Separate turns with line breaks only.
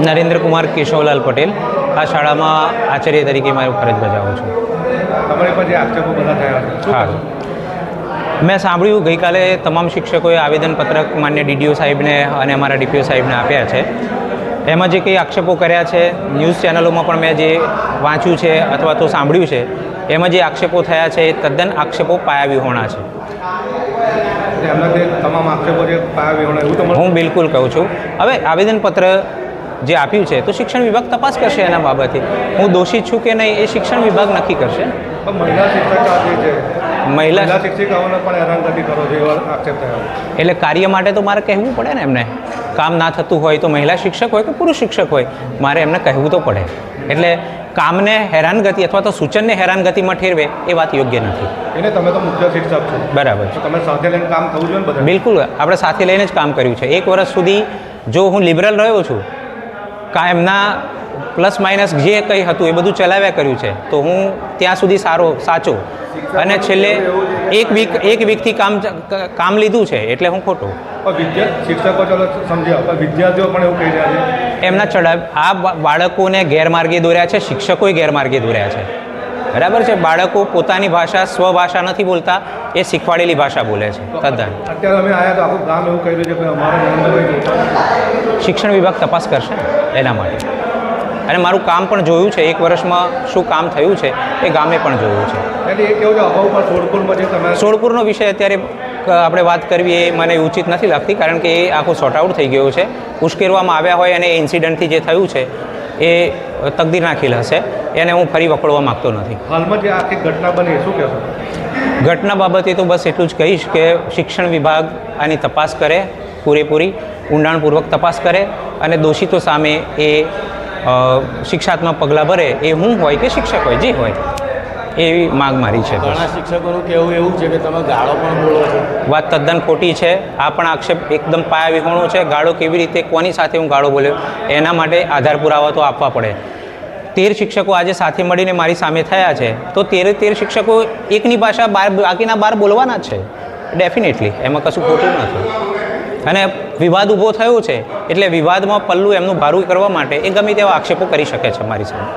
નરેન્દ્ર કુમાર કેશવલાલ પટેલ આ શાળામાં આચાર્ય તરીકે મારી ફરજ બજાવું છું.
તમારી પર જે આક્ષેપો બધા થયા છે
હા, મેં સાંભળ્યું ગઈકાલે તમામ શિક્ષકોએ આવેદનપત્રક માન્ય ડીડીઓ સાહેબને અને અમારા ડીપીઓ સાહેબને આપ્યા છે. એમાં જે કંઈ આક્ષેપો કર્યા છે, ન્યૂઝ ચેનલોમાં પણ મેં જે વાંચ્યું છે અથવા તો સાંભળ્યું છે, એમાં જે આક્ષેપો થયા છે એ તદ્દન આક્ષેપો પાયાવિહોણા છે.
તમામ આક્ષેપો જે પાયાવિહોણા એવું
હું બિલકુલ કહું છું. હવે આવેદનપત્ર જે આપ્યું છે તો શિક્ષણ વિભાગ તપાસ કરશે એના બાબતે. હું દોષિત છું કે નહીં એ શિક્ષણ વિભાગ નક્કી કરશે.
મહિલા શિક્ષકો જે છે
મહિલા
શિક્ષિકાઓને પણ હેરાનગતિ કરો છો એવા આક્ષેપ થયા.
એટલે કાર્ય માટે તો મારે કહેવું પડે ને એમને. કામ ના થતું હોય તો મહિલા શિક્ષક હોય કે પુરુષ શિક્ષક હોય મારે એમને કહેવું તો પડે. એટલે કામને હેરાનગતિ અથવા તો સૂચનને હેરાનગતિમાં ઠેરવે એ વાત યોગ્ય નથી.
એને તમે તો મુખ્ય શિક્ષક છો.
બરાબર છે.
તમે સાથે લઈને કામ થવું જોઈએ ને બધા.
બિલકુલ, આપણે સાથે લઈને જ કામ કર્યું છે. 1 વર્ષ સુધી જો હું લિબરલ રહ્યો છું, એમના પ્લસ માઇનસ જે કંઈ હતું એ બધું ચલાવ્યા કર્યું છે, તો હું ત્યાં સુધી સાચો અને છેલ્લે એક વીકથી કામ લીધું છે એટલે હું ખોટો.
શિક્ષકો ચાલો સમજ્યા, પણ વિદ્યાર્થીઓ પણ એવું કહી રહ્યા છે
એમના આ બાળકોને ગેરમાર્ગે દોર્યા છે, શિક્ષકોએ ગેરમાર્ગે દોર્યા છે. બરાબર છે. બાળકો પોતાની ભાષા સ્વભાષા નથી બોલતા, એ શીખવાડેલી ભાષા બોલે છે તદ્દન.
અત્યારે અમે આવ્યા તો આખું ગામ એવું કહી રહ્યું છે કે અમારા
શિક્ષણ વિભાગ તપાસ કરશે એના માટે. અને મારું કામ પણ જોયું છે, 1 વર્ષમાં શું કામ થયું છે એ ગામે પણ જોયું છે. સોળપુરનો વિષય અત્યારે આપણે વાત કરવી એ મને ઉચિત નથી લાગતી, કારણ કે એ આખું સોર્ટ આઉટ થઈ ગયું છે. ઉશ્કેરવામાં આવ્યા હોય અને એ ઇન્સિડન્ટથી જે થયું છે એ તકદીરના ખેલ હશે, એને હું ફરી વખોડવા માગતો નથી.
હાલમાં જે આખી ઘટના બની શું કહેશો?
ઘટના બાબતે તો બસ એટલું જ કહીશ કે શિક્ષણ વિભાગ આની તપાસ કરે, પૂરેપૂરી ઊંડાણપૂર્વક તપાસ કરે અને દોષિતો સામે એ શિક્ષાત્મક પગલાં ભરે. એ હું હોય કે શિક્ષક હોય, જે હોય એવી માંગ મારી છે.
ઘણા શિક્ષકોનું કહેવું એવું છે કે તમે ગાળો પણ બોલો છો.
વાત તદ્દન ખોટી છે. આ પણ આક્ષેપ એકદમ પાયાવિહોણો છે. ગાળો કેવી રીતે, કોની સાથે હું ગાળો બોલ્યો, એના માટે આધાર પુરાવા તો આપવા પડે. 13 શિક્ષકો આજે સાથે મળીને મારી સામે થયા છે, તો 13 શિક્ષકો એકની ભાષા બાકીના 12 બોલવાના જ છે. ડેફિનેટલી એમાં કશું ખોટું નથી. અને વિવાદ ઊભો થયો છે એટલે વિવાદમાં પલ્લું એમનું ભારું કરવા માટે એ ગમે તેવા આક્ષેપો કરી શકે છે મારી સામે.